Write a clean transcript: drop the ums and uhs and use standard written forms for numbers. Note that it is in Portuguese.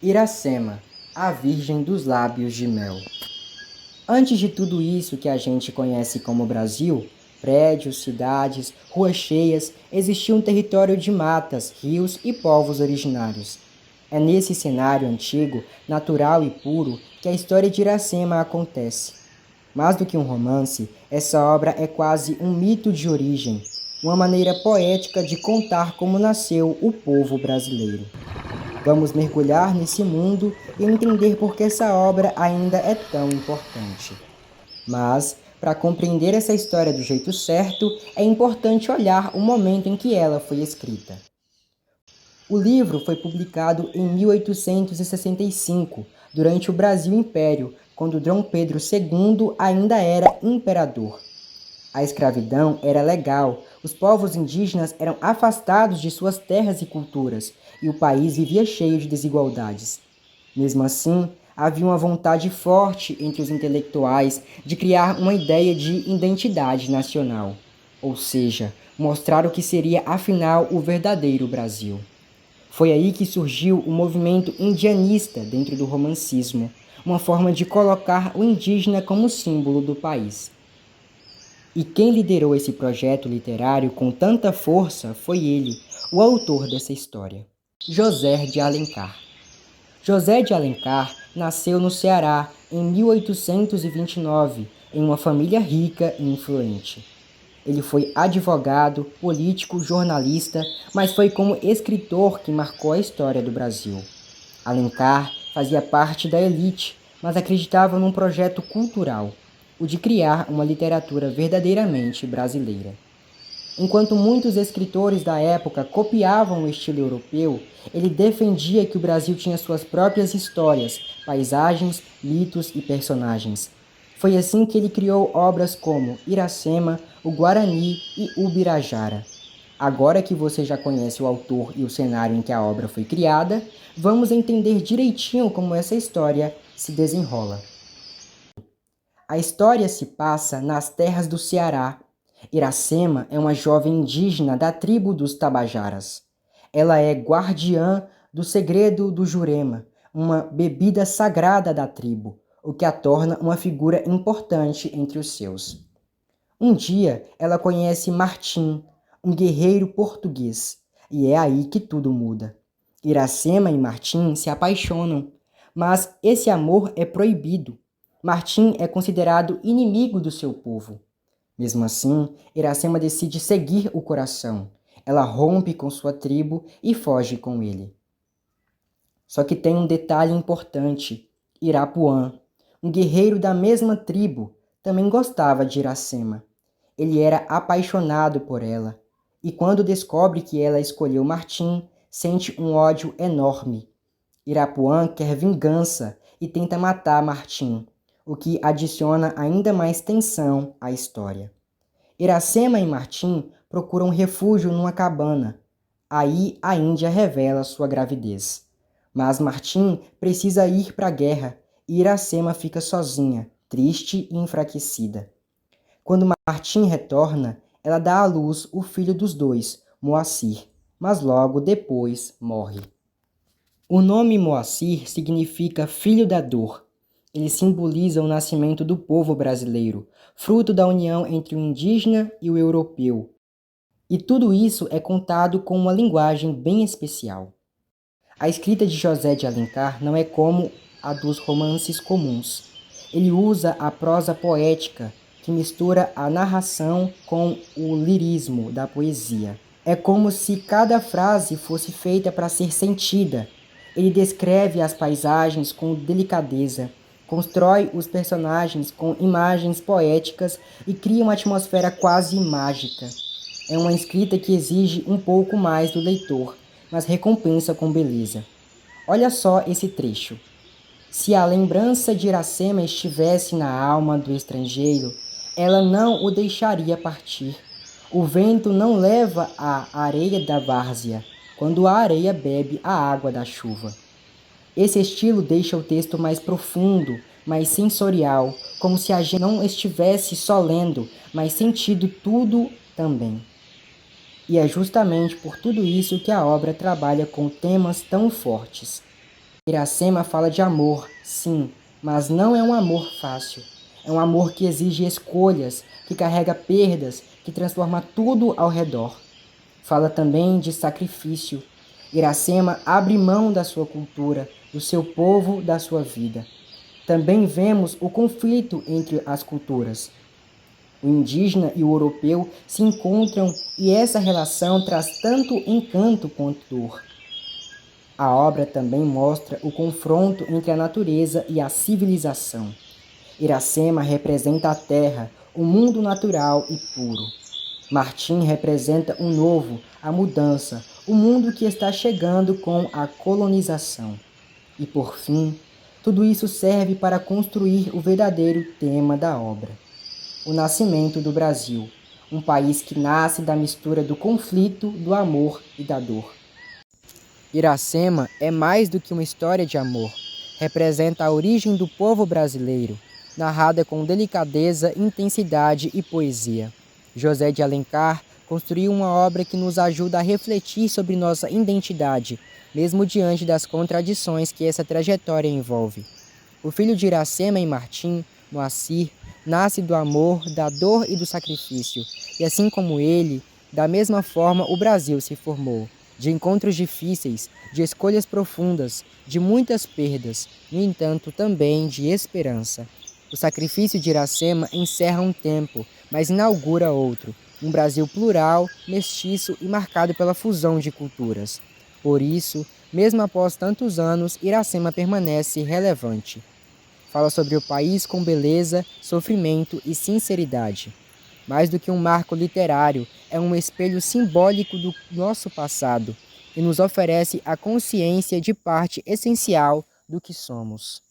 Iracema, a Virgem dos Lábios de Mel. Antes de tudo isso que a gente conhece como Brasil, prédios, cidades, ruas cheias, existia um território de matas, rios e povos originários. É nesse cenário antigo, natural e puro, que a história de Iracema acontece. Mais do que um romance, essa obra é quase um mito de origem, uma maneira poética de contar como nasceu o povo brasileiro. Vamos mergulhar nesse mundo e entender por que essa obra ainda é tão importante. Mas, para compreender essa história do jeito certo, é importante olhar o momento em que ela foi escrita. O livro foi publicado em 1865, durante o Brasil Império, quando Dom Pedro II ainda era imperador. A escravidão era legal, os povos indígenas eram afastados de suas terras e culturas, e o país vivia cheio de desigualdades. Mesmo assim, havia uma vontade forte entre os intelectuais de criar uma ideia de identidade nacional, ou seja, mostrar o que seria afinal o verdadeiro Brasil. Foi aí que surgiu o movimento indianista dentro do romancismo, uma forma de colocar o indígena como símbolo do país. E quem liderou esse projeto literário com tanta força foi ele, o autor dessa história, José de Alencar. José de Alencar nasceu no Ceará em 1829, em uma família rica e influente. Ele foi advogado, político, jornalista, mas foi como escritor que marcou a história do Brasil. Alencar fazia parte da elite, mas acreditava num projeto cultural, o de criar uma literatura verdadeiramente brasileira. Enquanto muitos escritores da época copiavam o estilo europeu, ele defendia que o Brasil tinha suas próprias histórias, paisagens, mitos e personagens. Foi assim que ele criou obras como Iracema, o Guarani e Ubirajara. Agora que você já conhece o autor e o cenário em que a obra foi criada, vamos entender direitinho como essa história se desenrola. A história se passa nas terras do Ceará. Iracema é uma jovem indígena da tribo dos Tabajaras. Ela é guardiã do segredo do Jurema, uma bebida sagrada da tribo, o que a torna uma figura importante entre os seus. Um dia, ela conhece Martim, um guerreiro português, e é aí que tudo muda. Iracema e Martim se apaixonam, mas esse amor é proibido. Martim é considerado inimigo do seu povo. Mesmo assim, Iracema decide seguir o coração. Ela rompe com sua tribo e foge com ele. Só que tem um detalhe importante. Irapuã, um guerreiro da mesma tribo, também gostava de Iracema. Ele era apaixonado por ela, e quando descobre que ela escolheu Martim, sente um ódio enorme. Irapuã quer vingança e tenta matar Martim, o que adiciona ainda mais tensão à história. Iracema e Martim procuram refúgio numa cabana. Aí a Índia revela sua gravidez. Mas Martim precisa ir para a guerra e Iracema fica sozinha, triste e enfraquecida. Quando Martim retorna, ela dá à luz o filho dos dois, Moacir, mas logo depois morre. O nome Moacir significa filho da dor. Ele simboliza o nascimento do povo brasileiro, fruto da união entre o indígena e o europeu. E tudo isso é contado com uma linguagem bem especial. A escrita de José de Alencar não é como a dos romances comuns. Ele usa a prosa poética, que mistura a narração com o lirismo da poesia. É como se cada frase fosse feita para ser sentida. Ele descreve as paisagens com delicadeza, constrói os personagens com imagens poéticas e cria uma atmosfera quase mágica. É uma escrita que exige um pouco mais do leitor, mas recompensa com beleza. Olha só esse trecho. Se a lembrança de Iracema estivesse na alma do estrangeiro, ela não o deixaria partir. O vento não leva a areia da várzea, quando a areia bebe a água da chuva. Esse estilo deixa o texto mais profundo, mais sensorial, como se a gente não estivesse só lendo, mas sentindo tudo também. E é justamente por tudo isso que a obra trabalha com temas tão fortes. Iracema fala de amor, sim, mas não é um amor fácil. É um amor que exige escolhas, que carrega perdas, que transforma tudo ao redor. Fala também de sacrifício. Iracema abre mão da sua cultura, do seu povo, da sua vida. Também vemos o conflito entre as culturas. O indígena e o europeu se encontram e essa relação traz tanto encanto quanto dor. A obra também mostra o confronto entre a natureza e a civilização. Iracema representa a terra, o mundo natural e puro. Martim representa o novo, a mudança, o mundo que está chegando com a colonização. E por fim, tudo isso serve para construir o verdadeiro tema da obra: o nascimento do Brasil, um país que nasce da mistura do conflito, do amor e da dor. Iracema é mais do que uma história de amor. Representa a origem do povo brasileiro, narrada com delicadeza, intensidade e poesia. José de Alencar construiu uma obra que nos ajuda a refletir sobre nossa identidade, mesmo diante das contradições que essa trajetória envolve. O filho de Iracema e Martim, Moacir, nasce do amor, da dor e do sacrifício, e assim como ele, da mesma forma o Brasil se formou, de encontros difíceis, de escolhas profundas, de muitas perdas, no entanto também de esperança. O sacrifício de Iracema encerra um tempo, mas inaugura outro, um Brasil plural, mestiço e marcado pela fusão de culturas. Por isso, mesmo após tantos anos, Iracema permanece relevante. Fala sobre o país com beleza, sofrimento e sinceridade. Mais do que um marco literário, é um espelho simbólico do nosso passado e nos oferece a consciência de parte essencial do que somos.